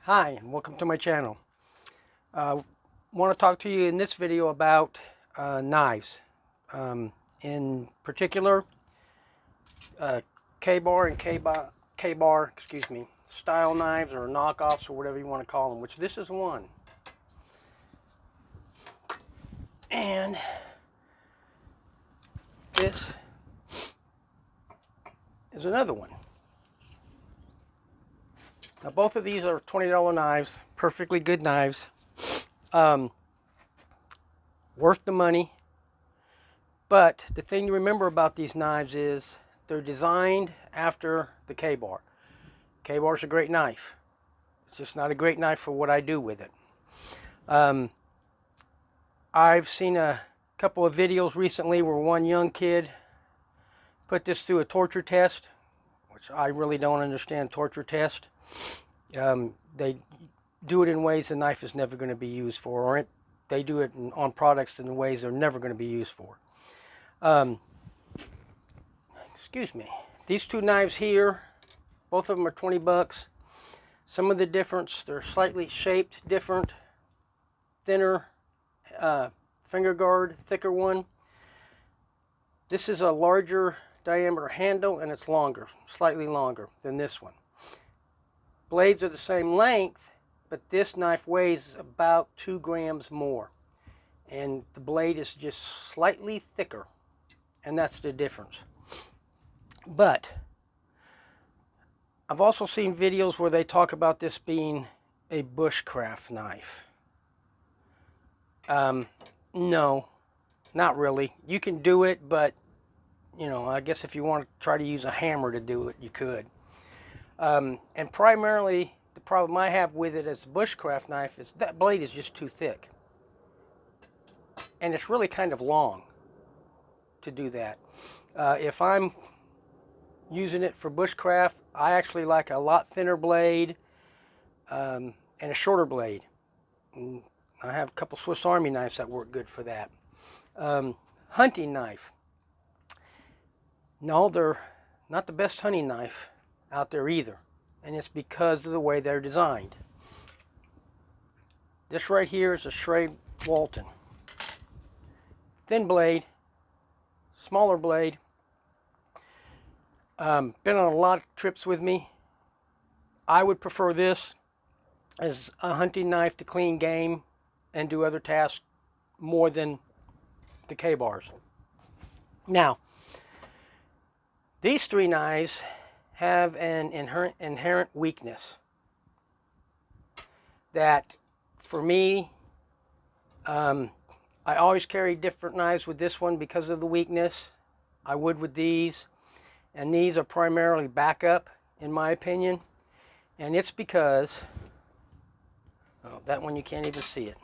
Hi, and welcome to my channel. I want to talk to you in this video about knives. In particular, K-bar and K-bar, style knives or knockoffs or whatever you want to call them, which this is one. And this is another one. Now both of these are $20 knives, perfectly good knives. Worth the money. But the thing to remember about these knives is they're designed after the K-bar. K-bar is a great knife. It's just not a great knife for what I do with it. I've seen a couple of videos recently where one young kid put this through a torture test, which I really don't understand torture test. They do it in ways the knife is never going to be used for, or they do it on products in ways they're never going to be used for. Excuse me. These two knives here, both of them are 20 bucks. Some of the difference, they're slightly shaped different, thinner finger guard, thicker one. This is a larger diameter handle and it's longer, slightly longer than this one. Blades are the same length, but this knife weighs about 2 grams more. And the blade is just slightly thicker, and that's the difference. But I've also seen videos where they talk about this being a bushcraft knife. No, not really. You can do it, but you know, I guess if you want to try to use a hammer to do it, you could. And primarily, the problem I have with it as a bushcraft knife is that blade is just too thick. And it's really kind of long to do that. If I'm using it for bushcraft, I actually like a lot thinner blade and a shorter blade. And I have a couple Swiss Army knives that work good for that. Hunting knife. No, they're not the best hunting knife out there either. And it's because of the way they're designed. This right here is a Schrade Walton. Thin blade, smaller blade. Been on a lot of trips with me. I would prefer this as a hunting knife to clean game and do other tasks more than the K-bars. Now, these three knives have an inherent weakness that, for me, I always carry different knives with this one because of the weakness. I would with these. And these are primarily backup, in my opinion. And it's because, oh, that one you can't even see it.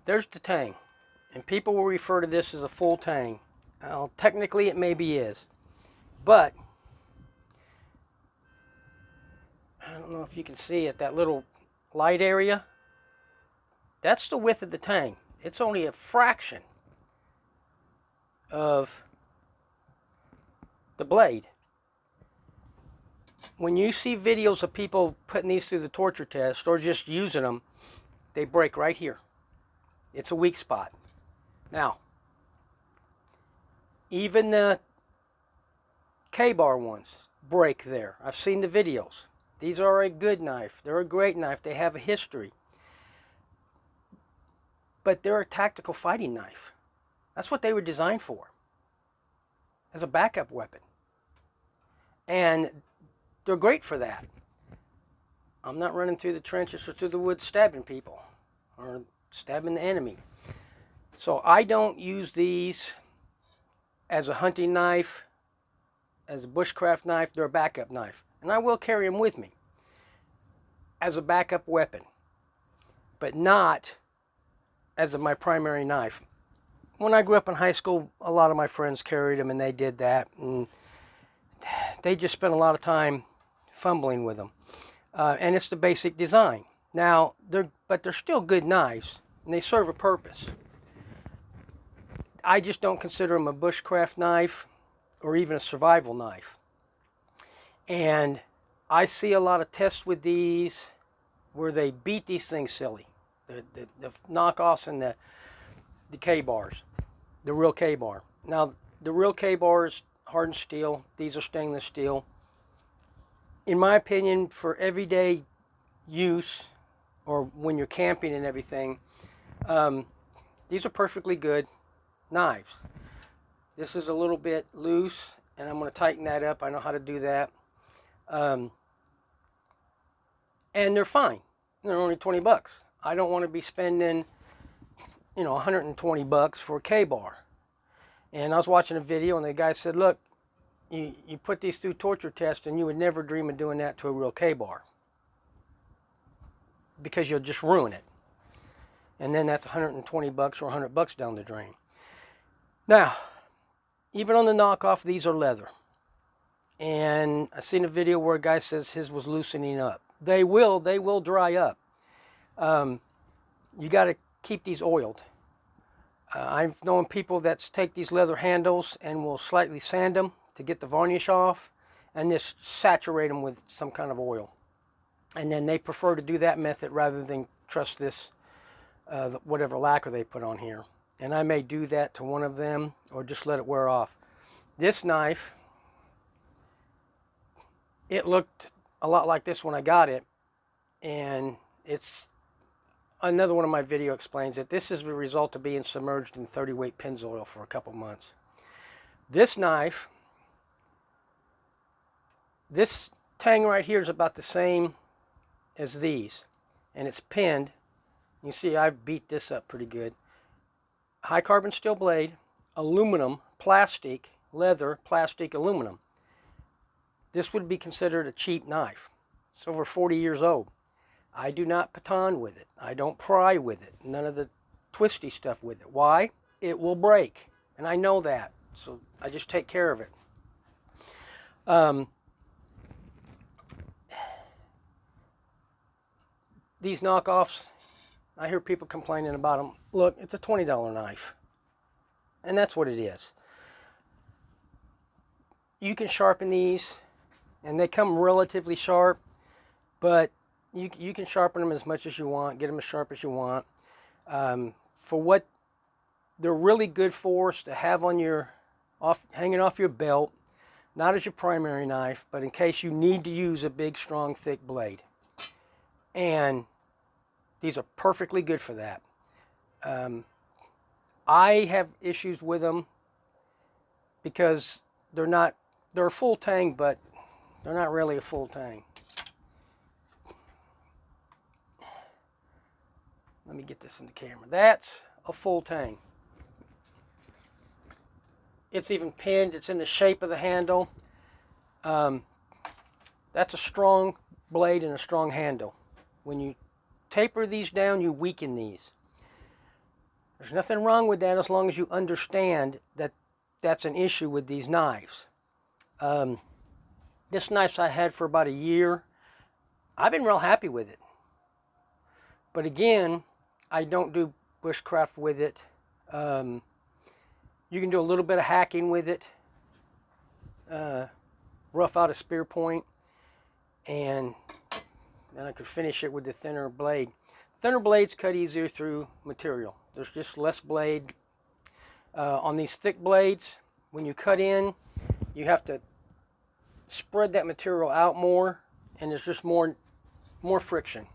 There's the tang. And people will refer to this as a full tang. Well, technically it maybe is. But, I don't know if you can see it, that little light area. That's the width of the tang. It's only a fraction of the blade. When you see videos of people putting these through the torture test or just using them, they break right here. It's a weak spot. Now, even the K-bar ones break there. I've seen the videos. These are a good knife. They're a great knife. They have a history. But they're a tactical fighting knife. That's what they were designed for, as a backup weapon. And they're great for that. I'm not running through the trenches or through the woods stabbing people or stabbing the enemy. So I don't use these as a hunting knife, as a bushcraft knife. They're a backup knife. And I will carry them with me as a backup weapon, but not as my primary knife. When I grew up in high school, a lot of my friends carried them and they did that. And they just spent a lot of time fumbling with them. And it's the basic design. Now, they're still good knives and they serve a purpose. I just don't consider them a bushcraft knife or even a survival knife. And I see a lot of tests with these where they beat these things silly. The knockoffs and the K-bars, the real K-bar. Now, the real K-bar is hardened steel. These are stainless steel. In my opinion, for everyday use, or when you're camping and everything, these are perfectly good knives. This is a little bit loose, and I'm going to tighten that up. I know how to do that. And they're fine. They're only 20 bucks. I don't want to be spending, 120 bucks for a K-bar. And I was watching a video, and the guy said, look, you put these through torture tests, and you would never dream of doing that to a real K-bar, because you'll just ruin it. And then that's 120 bucks or 100 bucks down the drain. Now, even on the knockoff, these are leather. And I seen a video where a guy says his was loosening up. They will dry up. You got to keep these oiled. I've known people that take these leather handles and will slightly sand them to get the varnish off, and just saturate them with some kind of oil. And then they prefer to do that method rather than trust this, whatever lacquer they put on here. And I may do that to one of them, or just let it wear off. This knife, it looked a lot like this when I got it, and it's another one of my video explains it. This is the result of being submerged in 30 weight Pennzoil for a couple months. This knife, this tang right here is about the same as these, and it's pinned. You see I beat this up pretty good. High carbon steel blade, aluminum, plastic, leather, plastic, aluminum. This would be considered a cheap knife. It's over 40 years old. I do not baton with it. I don't pry with it. None of the twisty stuff with it. Why? It will break. And I know that. So I just take care of it. These knockoffs, I hear people complaining about them. Look, it's a $20 knife. And that's what it is. You can sharpen these, and they come relatively sharp, but you can sharpen them as much as you want, get them as sharp as you want. For what they're really good for is to have on hanging off your belt, not as your primary knife, but in case you need to use a big, strong, thick blade. And these are perfectly good for that. I have issues with them because they're a full tang, but they're not really a full tang. Let me get this in the camera. That's a full tang. It's even pinned. It's in the shape of the handle. That's a strong blade and a strong handle. When you taper these down, you weaken these. There's nothing wrong with that as long as you understand that that's an issue with these knives. This knife I had for about a year. I've been real happy with it. But again, I don't do bushcraft with it. You can do a little bit of hacking with it. Rough out a spear point. And then I could finish it with the thinner blade. Thinner blades cut easier through material. There's just less blade. On these thick blades, when you cut in, you have to spread that material out more, and there's just more friction.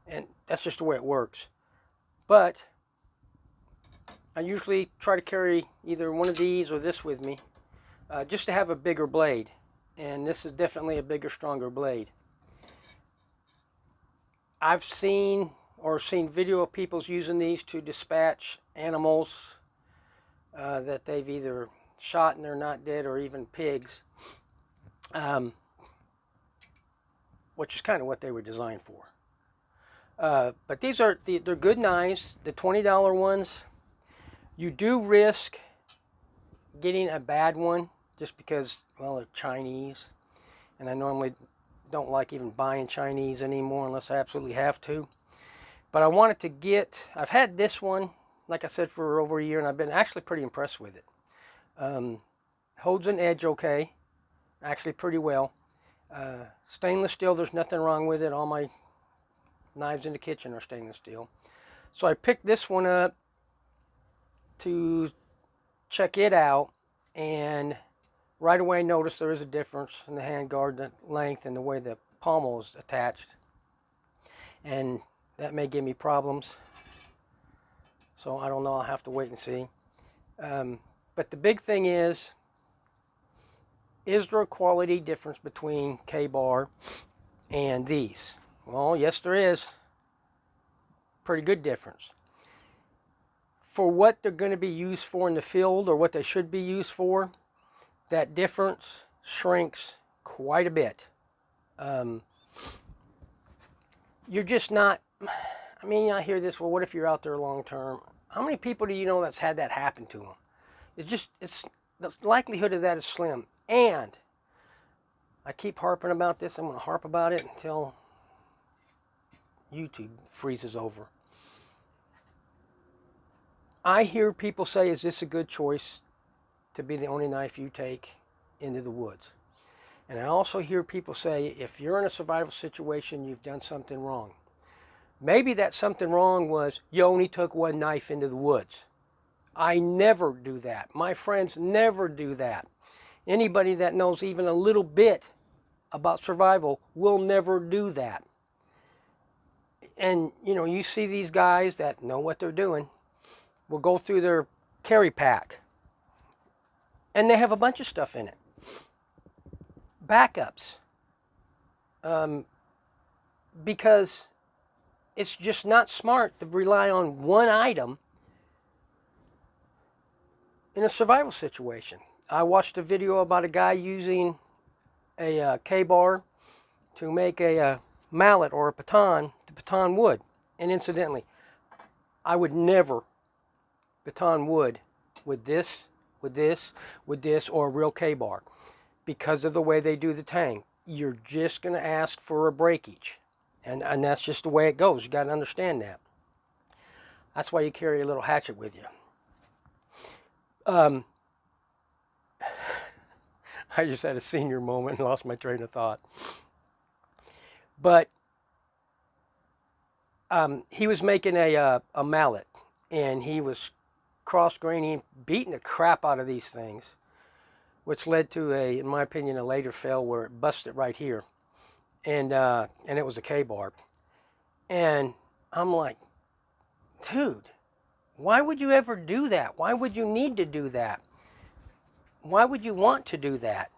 And that's just the way it works. But I usually try to carry either one of these or this with me, just to have a bigger blade. And this is definitely a bigger, stronger blade. I've seen video of people using these to dispatch animals that they've either shot and they're not dead, or even pigs, which is kind of what they were designed for. But these they're good knives. The $20 ones, you do risk getting a bad one just because, well, they're Chinese, and I normally don't like even buying Chinese anymore unless I absolutely have to. But I wanted to I've had this one, like I said, for over a year, and I've been actually pretty impressed with it. Holds an edge okay, actually pretty well. Stainless steel, there's nothing wrong with it. All my knives in the kitchen are stainless steel. So I picked this one up to check it out, and right away I noticed there is a difference in the handguard, the length, and the way the pommel is attached. And that may give me problems. So I don't know, I'll have to wait and see. But the big thing is there a quality difference between Ka-Bar and these? Well, yes there is. Pretty good difference. For what they're going to be used for in the field, or what they should be used for, that difference shrinks quite a bit. You're just not, I mean, I hear this, well, what if you're out there long term? How many people do you know that's had that happen to them? The likelihood of that is slim. And I keep harping about this. I'm going to harp about it until YouTube freezes over. I hear people say, is this a good choice to be the only knife you take into the woods? And I also hear people say, if you're in a survival situation, you've done something wrong. Maybe that something wrong was you only took one knife into the woods. I never do that. My friends never do that. Anybody that knows even a little bit about survival will never do that. And, you know, you see these guys that know what they're doing will go through their carry pack, and they have a bunch of stuff in it. Backups. Because it's just not smart to rely on one item in a survival situation. I watched a video about a guy using a Ka-Bar to make a mallet or a baton to baton wood. And incidentally, I would never baton wood with this, or a real Ka-Bar, because of the way they do the tang. You're just going to ask for a breakage. And that's just the way it goes. You got to understand that. That's why you carry a little hatchet with you. I just had a senior moment and lost my train of thought. But he was making a mallet, and he was cross-graining, beating the crap out of these things, which led to in my opinion, a later fail where it busted right here. And it was a Ka-Bar. And I'm like, dude, why would you ever do that? Why would you need to do that? Why would you want to do that?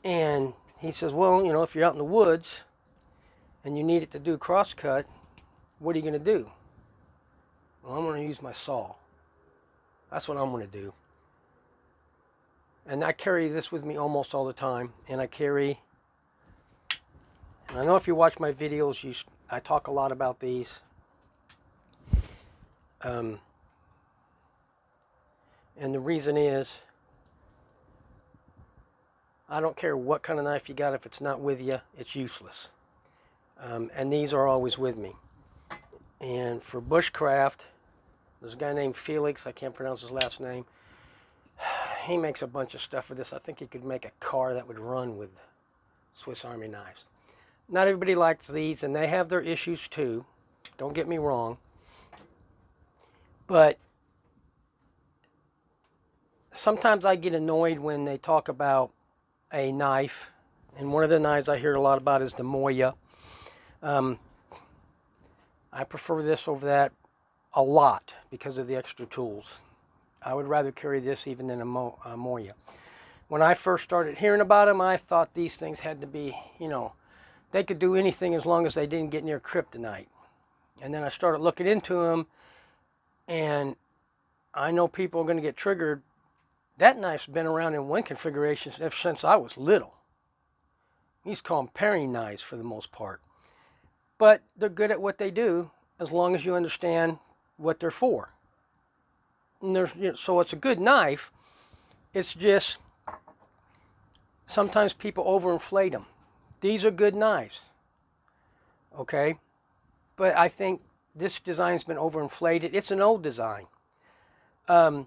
And he says, well, you know, if you're out in the woods and you need it to do crosscut, what are you going to do? Well, I'm going to use my saw. That's what I'm going to do. And I carry this with me almost all the time. And I know if you watch my videos, I talk a lot about these. And the reason is, I don't care what kind of knife you got. If it's not with you, it's useless. And these are always with me. And for bushcraft, there's a guy named Felix. I can't pronounce his last name. He makes a bunch of stuff with this. I think he could make a car that would run with Swiss Army knives. Not everybody likes these, and they have their issues too. Don't get me wrong. But sometimes I get annoyed when they talk about a knife. And one of the knives I hear a lot about is the Moya. I prefer this over that a lot because of the extra tools. I would rather carry this even than a Moya. When I first started hearing about them, I thought these things had to be, you know, they could do anything as long as they didn't get near kryptonite. And then I started looking into them, and I know people are going to get triggered. That knife's been around in one configuration ever since I was little. We used to call them paring knives for the most part. But they're good at what they do as long as you understand what they're for. And so it's a good knife. It's just sometimes people overinflate them. These are good knives, okay? But I think this design's been overinflated. It's an old design. The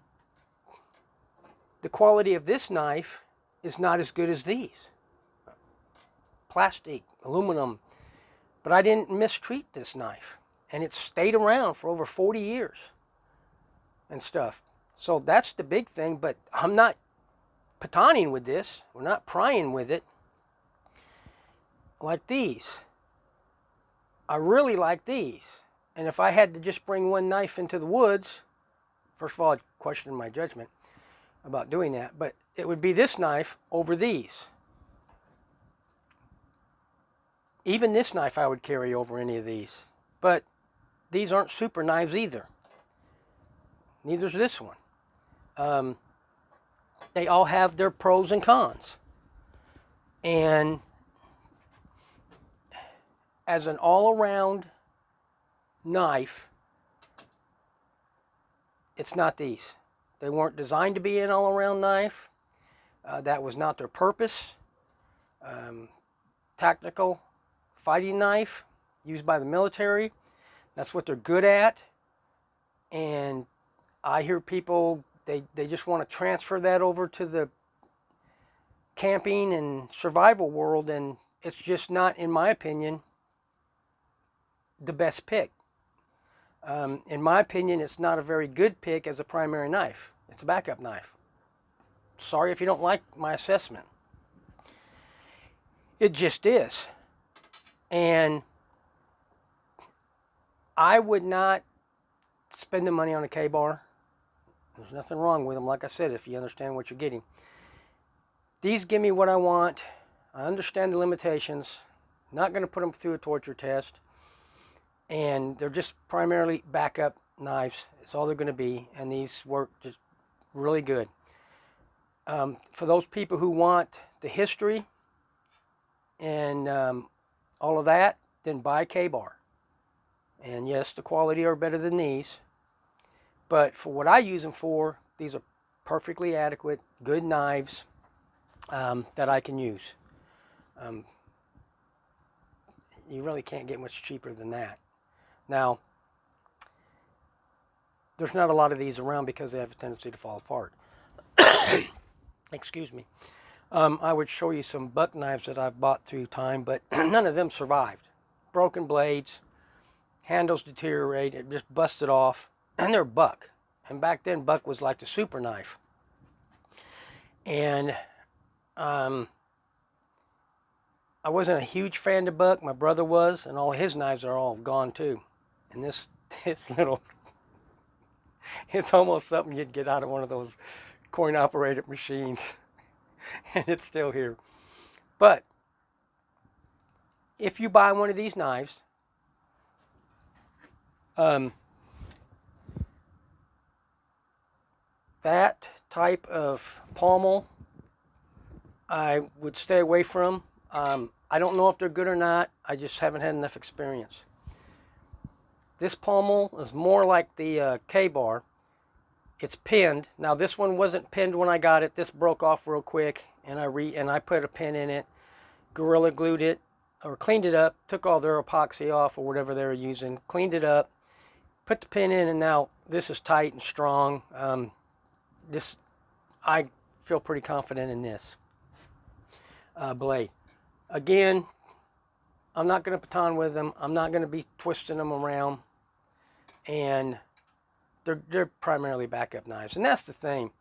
quality of this knife is not as good as these. Plastic, aluminum, But I didn't mistreat this knife, and it stayed around for over 40 years and stuff. So that's the big thing, but I'm not pataning with this. We're not prying with it. Like these. I really like these. And if I had to just bring one knife into the woods, first of all, I'd question my judgment about doing that, but it would be this knife over these. Even this knife I would carry over any of these. But these aren't super knives either. Neither's this one. They all have their pros and cons. And as an all-around knife, it's not these. They weren't designed to be an all-around knife. That was not their purpose. Tactical fighting knife used by the military. That's what they're good at. And I hear people, they just want to transfer that over to the camping and survival world, and it's just not, in my opinion, the best pick. In my opinion, it's not a very good pick as a primary knife. It's a backup knife. Sorry if you don't like my assessment. It just is. And I would not spend the money on a K-bar. There's nothing wrong with them, like I said, if you understand what you're getting. These give me what I want. I understand the limitations. Not going to put them through a torture test. And they're just primarily backup knives. It's all they're going to be. And these work just really good. For those people who want the history and all of that, then buy a K-bar. And yes, the quality are better than these. But for what I use them for, these are perfectly adequate, good knives that I can use. You really can't get much cheaper than that. Now, there's not a lot of these around because they have a tendency to fall apart. Excuse me. I would show you some buck knives that I've bought through time, but none of them survived. Broken blades, handles deteriorated, just busted off, and they're buck. And back then, buck was like the super knife. And I wasn't a huge fan of buck. My brother was, and all his knives are all gone too. And this little, it's almost something you'd get out of one of those coin-operated machines. And it's still here. But if you buy one of these knives, that type of pommel, I would stay away from. I don't know if they're good or not. I just haven't had enough experience. This pommel is more like the K-bar. It's pinned. Now this one wasn't pinned when I got it. This broke off real quick, and I put a pin in it, Gorilla Glued it, or cleaned it up, took all their epoxy off or whatever they were using, cleaned it up, put the pin in, and now this is tight and strong. I feel pretty confident in this blade. Again, I'm not going to baton with them. I'm not going to be twisting them around, and they're primarily backup knives. And that's the thing.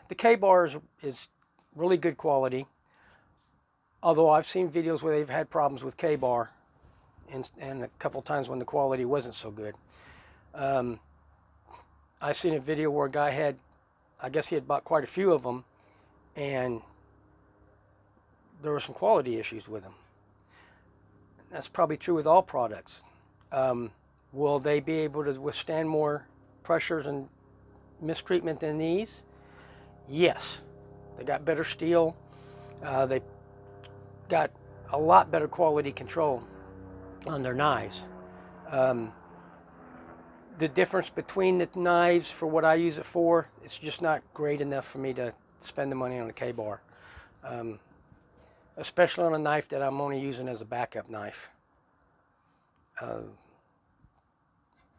The K-bar is really good quality, although I've seen videos where they've had problems with K-bar, and a couple times when the quality wasn't so good. I seen a video where a guy had, I guess he had bought quite a few of them, and there were some quality issues with them. That's probably true with all products. Will they be able to withstand more pressures and mistreatment than these? Yes. They got better steel. They got a lot better quality control on their knives. The difference between the knives for what I use it for, it's just not great enough for me to spend the money on a K-bar. Especially on a knife that I'm only using as a backup knife.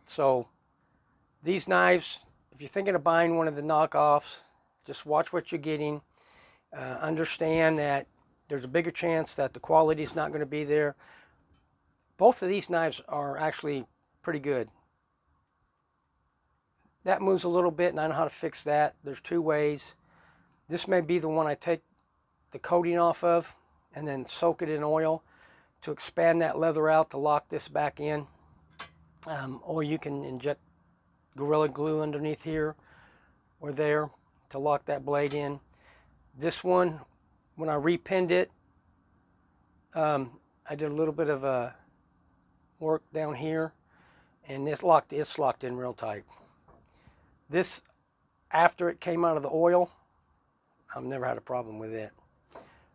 So these knives, if you're thinking of buying one of the knockoffs, just watch what you're getting. Understand that there's a bigger chance that the quality is not going to be there. Both of these knives are actually pretty good. That moves a little bit, and I know how to fix that. There's two ways. This may be the one I take the coating off of and then soak it in oil to expand that leather out to lock this back in. Or you can inject Gorilla Glue underneath here or there to lock that blade in. This one, when I repinned it, I did a little bit of work down here, and it's locked in real tight. This, after it came out of the oil, I've never had a problem with it.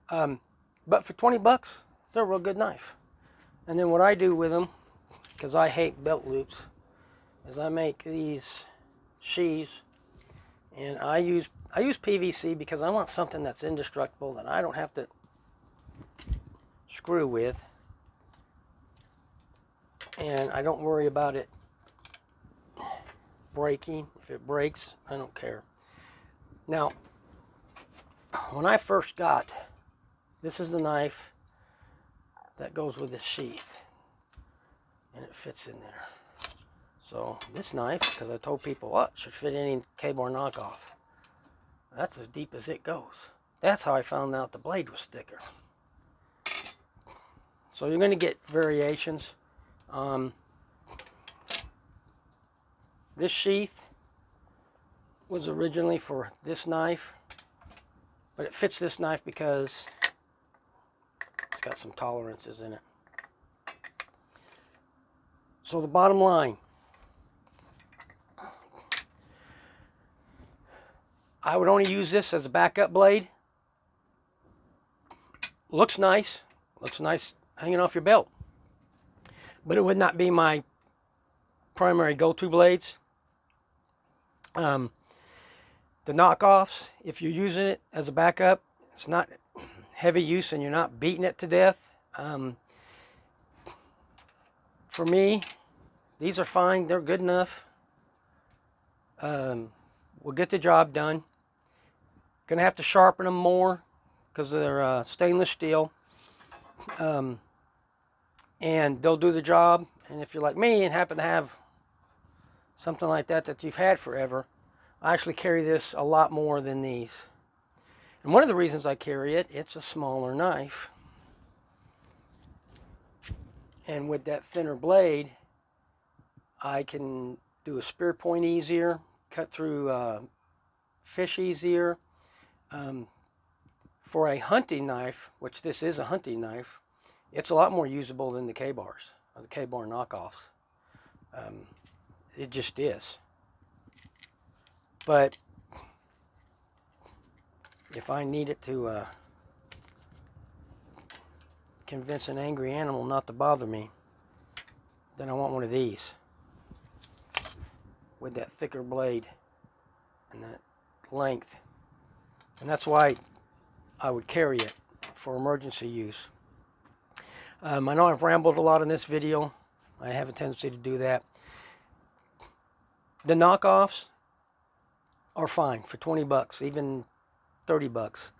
But for 20 bucks, they're a real good knife. And then what I do with them, because I hate belt loops, is I make these sheaths, and I use PVC because I want something that's indestructible that I don't have to screw with, and I don't worry about it breaking. If it breaks, I don't care. Now, when I first got, this is the knife that goes with the sheath, and it fits in there. So this knife, because I told people, oh, it should fit any Ka-Bar knockoff. That's as deep as it goes. That's how I found out the blade was thicker. So you're going to get variations. This sheath was originally for this knife, but it fits this knife because it's got some tolerances in it. So the bottom line, I would only use this as a backup blade. Looks nice hanging off your belt, but it would not be my primary go-to blades. The knockoffs, if you're using it as a backup, it's not heavy use and you're not beating it to death. For me, these are fine. They're good enough. We'll get the job done. Gonna have to sharpen them more because they're stainless steel. And they'll do the job. And if you're like me and happen to have something like that you've had forever, I actually carry this a lot more than these. And one of the reasons I carry it, it's a smaller knife. And with that thinner blade, I can do a spear point easier, cut through fish easier. For a hunting knife, which this is a hunting knife, it's a lot more usable than the Ka-Bars, or the Ka-Bar knockoffs. It just is. But if I need it to convince an angry animal not to bother me, then I want one of these with that thicker blade and that length. And that's why I would carry it for emergency use. I know I've rambled a lot in this video. I have a tendency to do that. The knockoffs are fine for 20 bucks, even 30 bucks.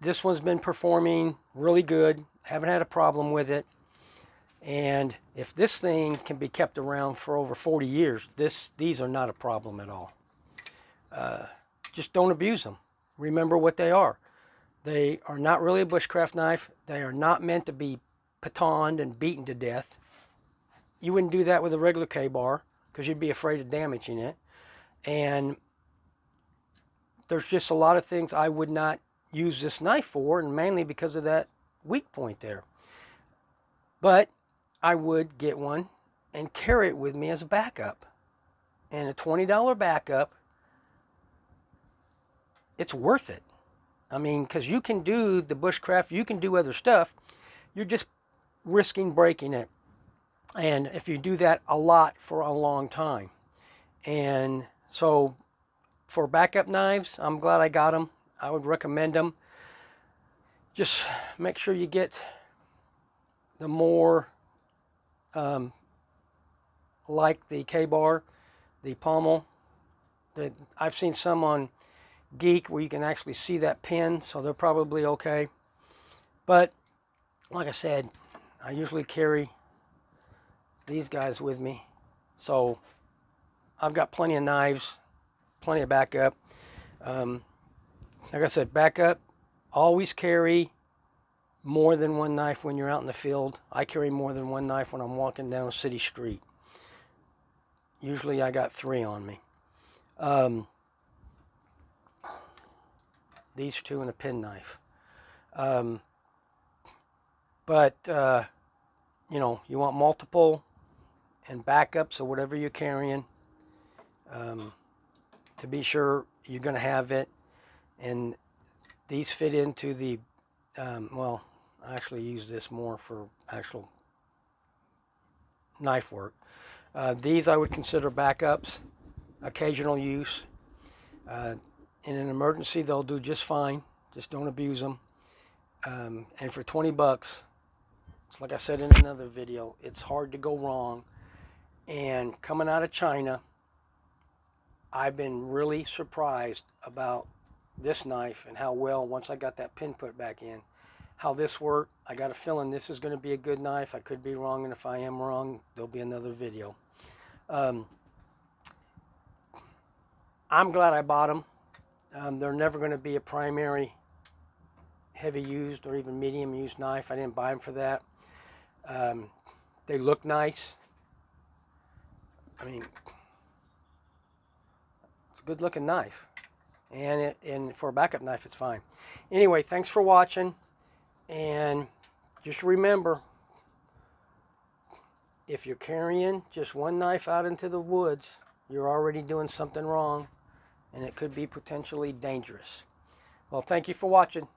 This one's been performing really good. Haven't had a problem with it. And if this thing can be kept around for over 40 years, these are not a problem at all. Just don't abuse them. Remember what they are. They are not really a bushcraft knife. They are not meant to be patoned and beaten to death. You wouldn't do that with a regular Ka-Bar because you'd be afraid of damaging it. And there's just a lot of things I would not use this knife for, and mainly because of that weak point there. But I would get one and carry it with me as a backup. And a $20 backup, it's worth it. I mean, because you can do the bushcraft, you can do other stuff. You're just risking breaking it. And if you do that a lot for a long time. And so for backup knives, I'm glad I got them. I would recommend them. Just make sure you get the more like the Ka-Bar, the pommel. I've seen some on Geek where you can actually see that pin, so they're probably okay. But like I said, I usually carry these guys with me, so I've got plenty of knives, plenty of backup. Like I said, backup, always carry more than one knife when you're out in the field. I carry more than one knife when I'm walking down a city street. Usually I got 3 on me. These 2 and a penknife. But you know, you want multiple and backups or whatever you're carrying to be sure you're going to have it. And these fit into the, well, I actually use this more for actual knife work. These I would consider backups, occasional use. In an emergency, they'll do just fine. Just don't abuse them. And for 20 bucks, it's like I said in another video, it's hard to go wrong. And coming out of China, I've been really surprised about this knife and how well, once I got that pin put back in, how this worked. I got a feeling this is going to be a good knife. I could be wrong, and if I am wrong, there'll be another video. I'm glad I bought them. They're never going to be a primary heavy used or even medium used knife. I didn't buy them for that. They look nice. I mean, it's a good looking knife, and for a backup knife it's fine. Anyway, thanks for watching, and just remember, if you're carrying just one knife out into the woods, you're already doing something wrong, and it could be potentially dangerous. Well, thank you for watching.